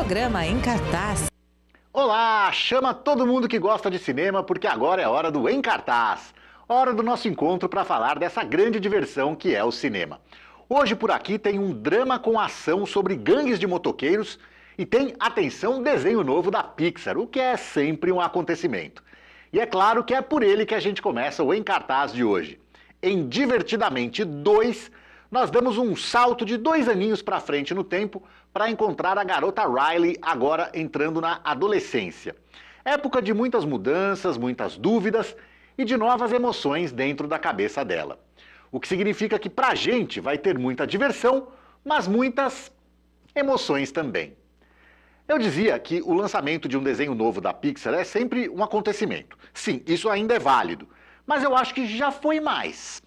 programa Em Cartaz. Olá, chama todo mundo que gosta de cinema porque agora é hora do Em Cartaz. Hora do nosso encontro para falar dessa grande diversão que é o cinema. Hoje por aqui tem um drama com ação sobre gangues de motoqueiros e tem, atenção, desenho novo da Pixar, o que é sempre um acontecimento. E é claro que é por ele que a gente começa o Em Cartaz de hoje. Em Divertidamente 2, nós damos um salto de 2 aninhos para frente no tempo para encontrar a garota Riley agora entrando na adolescência. Época de muitas mudanças, muitas dúvidas e de novas emoções dentro da cabeça dela. O que significa que pra gente vai ter muita diversão, mas muitas emoções também. Eu dizia que o lançamento de um desenho novo da Pixar é sempre um acontecimento. Sim, isso ainda é válido, mas eu acho que já foi mais.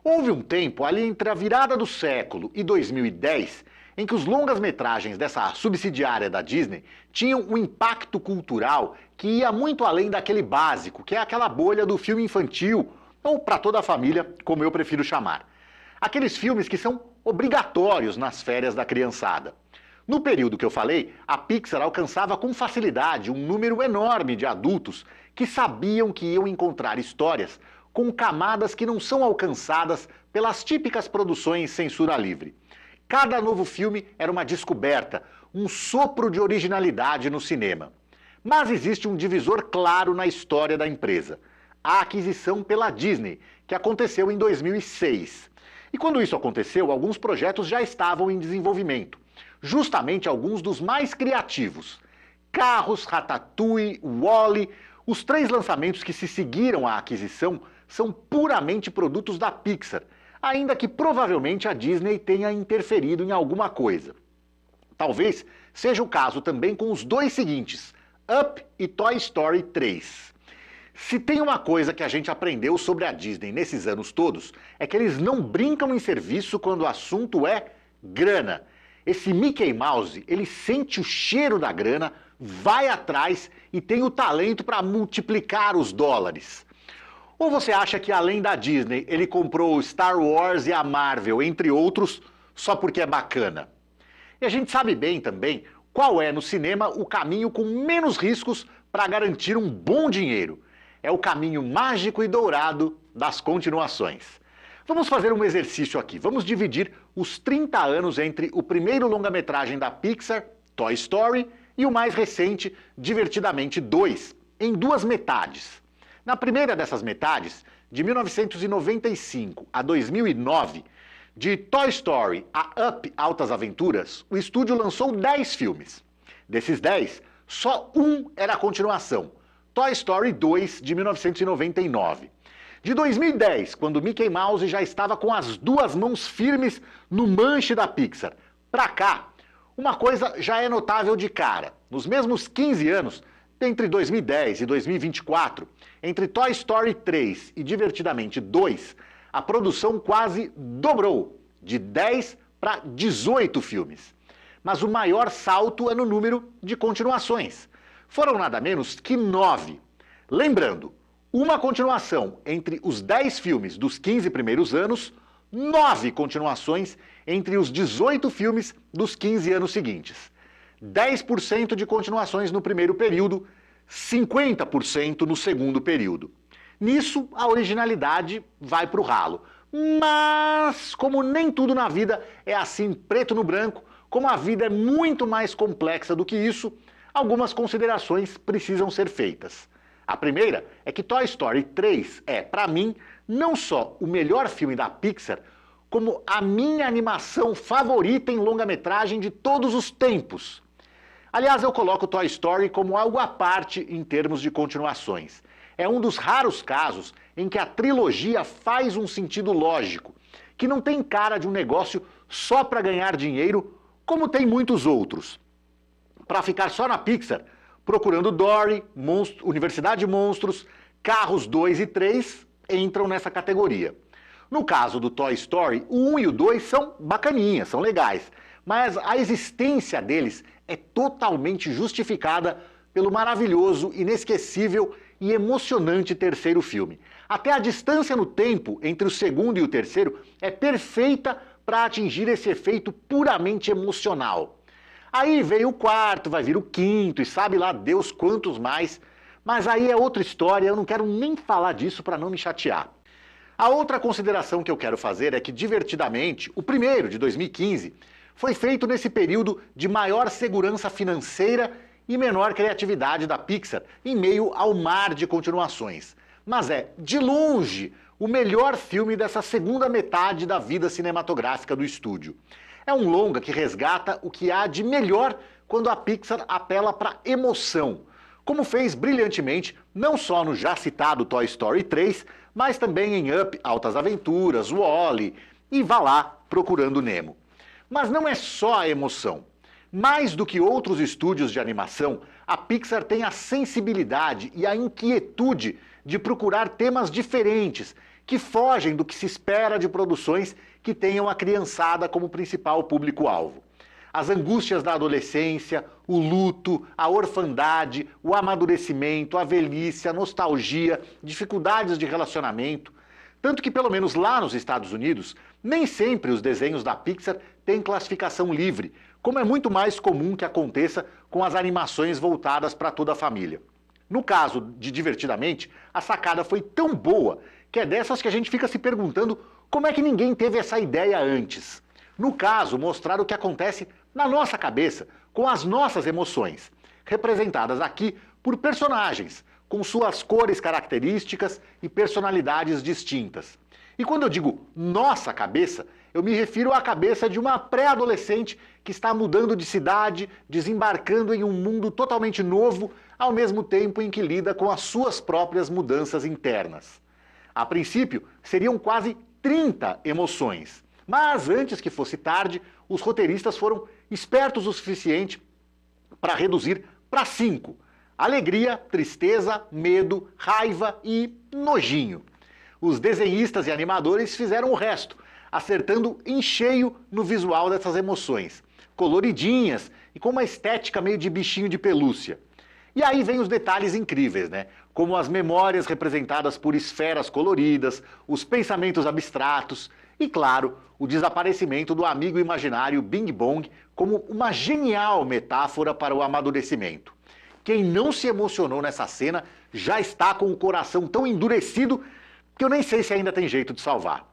Houve um tempo ali entre a virada do século e 2010 em que os longas-metragens dessa subsidiária da Disney tinham um impacto cultural que ia muito além daquele básico, que é aquela bolha do filme infantil, ou para toda a família, como eu prefiro chamar. Aqueles filmes que são obrigatórios nas férias da criançada. No período que eu falei, a Pixar alcançava com facilidade um número enorme de adultos que sabiam que iam encontrar histórias com camadas que não são alcançadas pelas típicas produções censura livre. Cada novo filme era uma descoberta, um sopro de originalidade no cinema. Mas existe um divisor claro na história da empresa: a aquisição pela Disney, que aconteceu em 2006. E quando isso aconteceu, alguns projetos já estavam em desenvolvimento. Justamente alguns dos mais criativos. Carros, Ratatouille, Wall-E, os 3 lançamentos que se seguiram à aquisição são puramente produtos da Pixar, ainda que provavelmente a Disney tenha interferido em alguma coisa. Talvez seja o caso também com os 2 seguintes, Up e Toy Story 3. Se tem uma coisa que a gente aprendeu sobre a Disney nesses anos todos, é que eles não brincam em serviço quando o assunto é grana. Esse Mickey Mouse, ele sente o cheiro da grana, vai atrás e tem o talento para multiplicar os dólares. Ou você acha que além da Disney, ele comprou Star Wars e a Marvel, entre outros, só porque é bacana? E a gente sabe bem também qual é no cinema o caminho com menos riscos para garantir um bom dinheiro. É o caminho mágico e dourado das continuações. Vamos fazer um exercício aqui. Vamos dividir os 30 anos entre o primeiro longa-metragem da Pixar, Toy Story, e o mais recente, Divertidamente 2, em 2 metades. Na primeira dessas metades, de 1995 a 2009, de Toy Story a Up Altas Aventuras, o estúdio lançou 10 filmes. Desses 10, só um era a continuação, Toy Story 2, de 1999. De 2010, quando Mickey Mouse já estava com as 2 mãos firmes no manche da Pixar, pra cá, uma coisa já é notável de cara. Nos mesmos 15 anos, entre 2010 e 2024, entre Toy Story 3 e Divertidamente 2, a produção quase dobrou, de 10 para 18 filmes. Mas o maior salto é no número de continuações. Foram nada menos que 9. Lembrando, uma continuação entre os 10 filmes dos 15 primeiros anos, 9 continuações entre os 18 filmes dos 15 anos seguintes. 10% de continuações no primeiro período, 50% no segundo período. Nisso, a originalidade vai para o ralo. Mas, como nem tudo na vida é assim preto no branco, como a vida é muito mais complexa do que isso, algumas considerações precisam ser feitas. A primeira é que Toy Story 3 é, para mim, não só o melhor filme da Pixar, como a minha animação favorita em longa-metragem de todos os tempos. Aliás, eu coloco Toy Story como algo à parte em termos de continuações. É um dos raros casos em que a trilogia faz um sentido lógico, que não tem cara de um negócio só para ganhar dinheiro, como tem muitos outros. Para ficar só na Pixar, Procurando Dory, Universidade de Monstros, Carros 2 e 3 entram nessa categoria. No caso do Toy Story, o 1 e o 2 são bacaninhas, são legais, mas a existência deles é totalmente justificada pelo maravilhoso, inesquecível e emocionante terceiro filme. Até a distância no tempo entre o segundo e o terceiro é perfeita para atingir esse efeito puramente emocional. Aí vem o quarto, vai vir o quinto e sabe lá Deus quantos mais, mas aí é outra história, eu não quero nem falar disso para não me chatear. A outra consideração que eu quero fazer é que, Divertidamente, o primeiro, de 2015, foi feito nesse período de maior segurança financeira e menor criatividade da Pixar, em meio ao mar de continuações. Mas é, de longe, o melhor filme dessa segunda metade da vida cinematográfica do estúdio. É um longa que resgata o que há de melhor quando a Pixar apela para emoção, como fez brilhantemente não só no já citado Toy Story 3, mas também em Up, Altas Aventuras, Wall-E e vá lá Procurando Nemo. Mas não é só a emoção. Mais do que outros estúdios de animação, a Pixar tem a sensibilidade e a inquietude de procurar temas diferentes, que fogem do que se espera de produções que tenham a criançada como principal público-alvo. As angústias da adolescência, o luto, a orfandade, o amadurecimento, a velhice, a nostalgia, dificuldades de relacionamento. Tanto que, pelo menos lá nos Estados Unidos, nem sempre os desenhos da Pixar têm classificação livre, como é muito mais comum que aconteça com as animações voltadas para toda a família. No caso de Divertidamente, a sacada foi tão boa que é dessas que a gente fica se perguntando como é que ninguém teve essa ideia antes. No caso, mostrar o que acontece na nossa cabeça, com as nossas emoções, representadas aqui por personagens, com suas cores características e personalidades distintas. E quando eu digo nossa cabeça, eu me refiro à cabeça de uma pré-adolescente que está mudando de cidade, desembarcando em um mundo totalmente novo, ao mesmo tempo em que lida com as suas próprias mudanças internas. A princípio, seriam quase 30 emoções. Mas antes que fosse tarde, os roteiristas foram espertos o suficiente para reduzir para 5. Alegria, tristeza, medo, raiva e nojinho. Os desenhistas e animadores fizeram o resto, acertando em cheio no visual dessas emoções, coloridinhas e com uma estética meio de bichinho de pelúcia. E aí vem os detalhes incríveis, né? Como as memórias representadas por esferas coloridas, os pensamentos abstratos e, claro, o desaparecimento do amigo imaginário Bing Bong como uma genial metáfora para o amadurecimento. Quem não se emocionou nessa cena já está com o coração tão endurecido que eu nem sei se ainda tem jeito de salvar.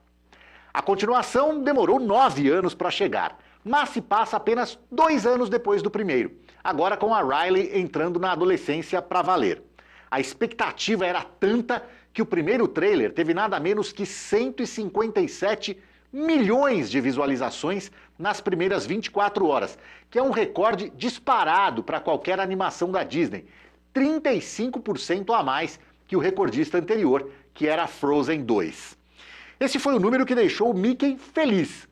A continuação demorou 9 anos para chegar, mas se passa apenas 2 anos depois do primeiro, agora com a Riley entrando na adolescência para valer. A expectativa era tanta que o primeiro trailer teve nada menos que 157 milhões de visualizações nas primeiras 24 horas, que é um recorde disparado para qualquer animação da Disney, 35% a mais que o recordista anterior, que era Frozen 2. Esse foi o número que deixou o Mickey feliz.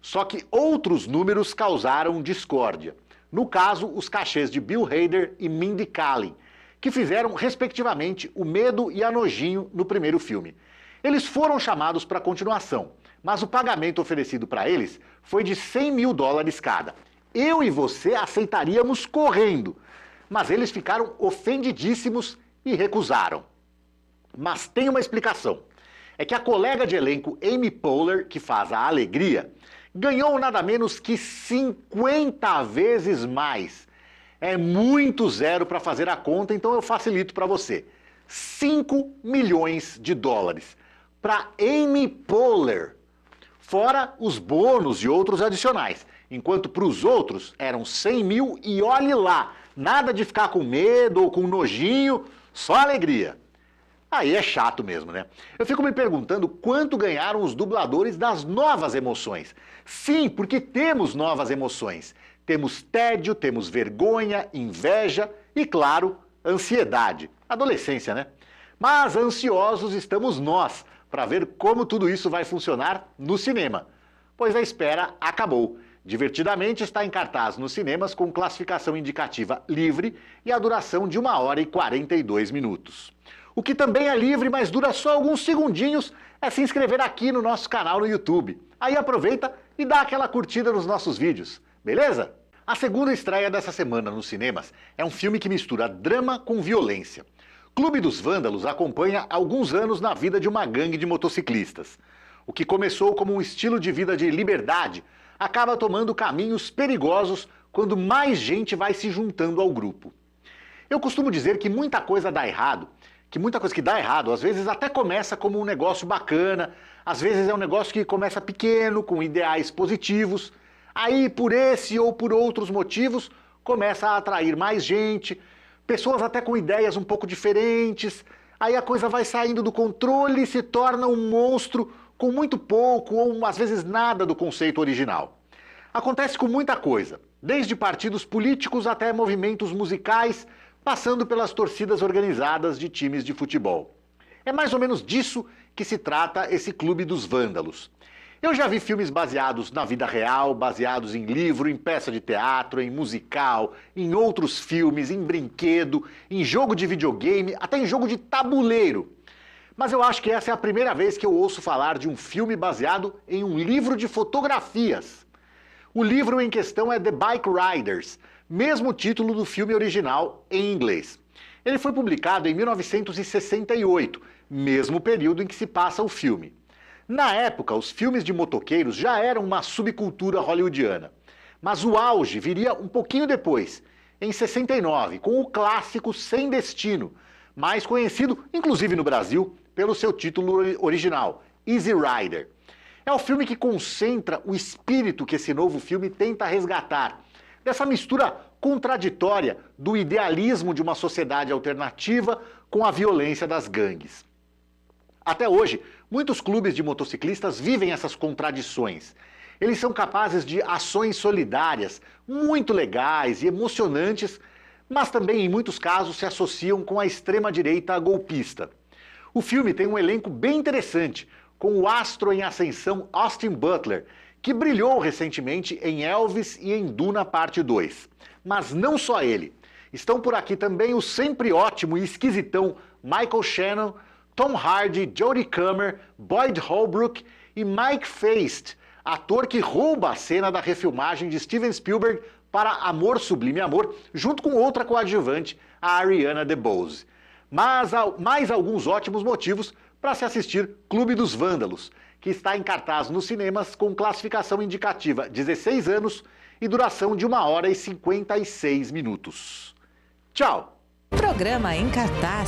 Só que outros números causaram discórdia. No caso, os cachês de Bill Hader e Mindy Kaling, que fizeram, respectivamente, o Medo e a Nojinho no primeiro filme. Eles foram chamados para a continuação, mas o pagamento oferecido para eles foi de $100 mil cada. Eu e você aceitaríamos correndo, mas eles ficaram ofendidíssimos e recusaram. Mas tem uma explicação. É que a colega de elenco Amy Poehler, que faz a Alegria, ganhou nada menos que 50 vezes mais. É muito zero para fazer a conta, então eu facilito para você. $5 milhões para Amy Poehler, fora os bônus e outros adicionais. Enquanto para os outros eram 100 mil e olhe lá, nada de ficar com medo ou com nojinho, só alegria. Aí é chato mesmo, né? Eu fico me perguntando quanto ganharam os dubladores das novas emoções. Sim, porque temos novas emoções. Temos tédio, temos vergonha, inveja e, claro, ansiedade. Adolescência, né? Mas ansiosos estamos nós para ver como tudo isso vai funcionar no cinema. Pois a espera acabou. Divertidamente está em cartaz nos cinemas com classificação indicativa livre e a duração de 1 hora e 42 minutos. O que também é livre, mas dura só alguns segundinhos, é se inscrever aqui no nosso canal no YouTube. Aí aproveita e dá aquela curtida nos nossos vídeos, beleza? A segunda estreia dessa semana nos cinemas é um filme que mistura drama com violência. Clube dos Vândalos acompanha alguns anos na vida de uma gangue de motociclistas. O que começou como um estilo de vida de liberdade acaba tomando caminhos perigosos quando mais gente vai se juntando ao grupo. Eu costumo dizer que muita coisa dá errado, que muita coisa que dá errado, às vezes até começa como um negócio bacana, às vezes é um negócio que começa pequeno, com ideais positivos, aí por esse ou por outros motivos começa a atrair mais gente, pessoas até com ideias um pouco diferentes, aí a coisa vai saindo do controle e se torna um monstro com muito pouco ou às vezes nada do conceito original. Acontece com muita coisa, desde partidos políticos até movimentos musicais, passando pelas torcidas organizadas de times de futebol. É mais ou menos disso que se trata esse Clube dos Vândalos. Eu já vi filmes baseados na vida real, baseados em livro, em peça de teatro, em musical, em outros filmes, em brinquedo, em jogo de videogame, até em jogo de tabuleiro. Mas eu acho que essa é a primeira vez que eu ouço falar de um filme baseado em um livro de fotografias. O livro em questão é The Bike Riders, mesmo título do filme original em inglês. Ele foi publicado em 1968, mesmo período em que se passa o filme. Na época, os filmes de motoqueiros já eram uma subcultura hollywoodiana. Mas o auge viria um pouquinho depois, em 69, com o clássico Sem Destino, mais conhecido, inclusive no Brasil, pelo seu título original, Easy Rider. É o filme que concentra o espírito que esse novo filme tenta resgatar, dessa mistura contraditória do idealismo de uma sociedade alternativa com a violência das gangues. Até hoje, muitos clubes de motociclistas vivem essas contradições. Eles são capazes de ações solidárias, muito legais e emocionantes, mas também, em muitos casos, se associam com a extrema-direita golpista. O filme tem um elenco bem interessante, com o astro em ascensão Austin Butler, que brilhou recentemente em Elvis e em Duna Parte 2. Mas não só ele. Estão por aqui também o sempre ótimo e esquisitão Michael Shannon, Tom Hardy, Jodie Comer, Boyd Holbrook e Mike Faist, ator que rouba a cena da refilmagem de Steven Spielberg para Amor Sublime Amor, junto com outra coadjuvante, a Ariana DeBose. Mas há mais alguns ótimos motivos para se assistir Clube dos Vândalos, que está em cartaz nos cinemas com classificação indicativa 16 anos e duração de 1 hora e 56 minutos. Tchau! Programa Em Cartaz.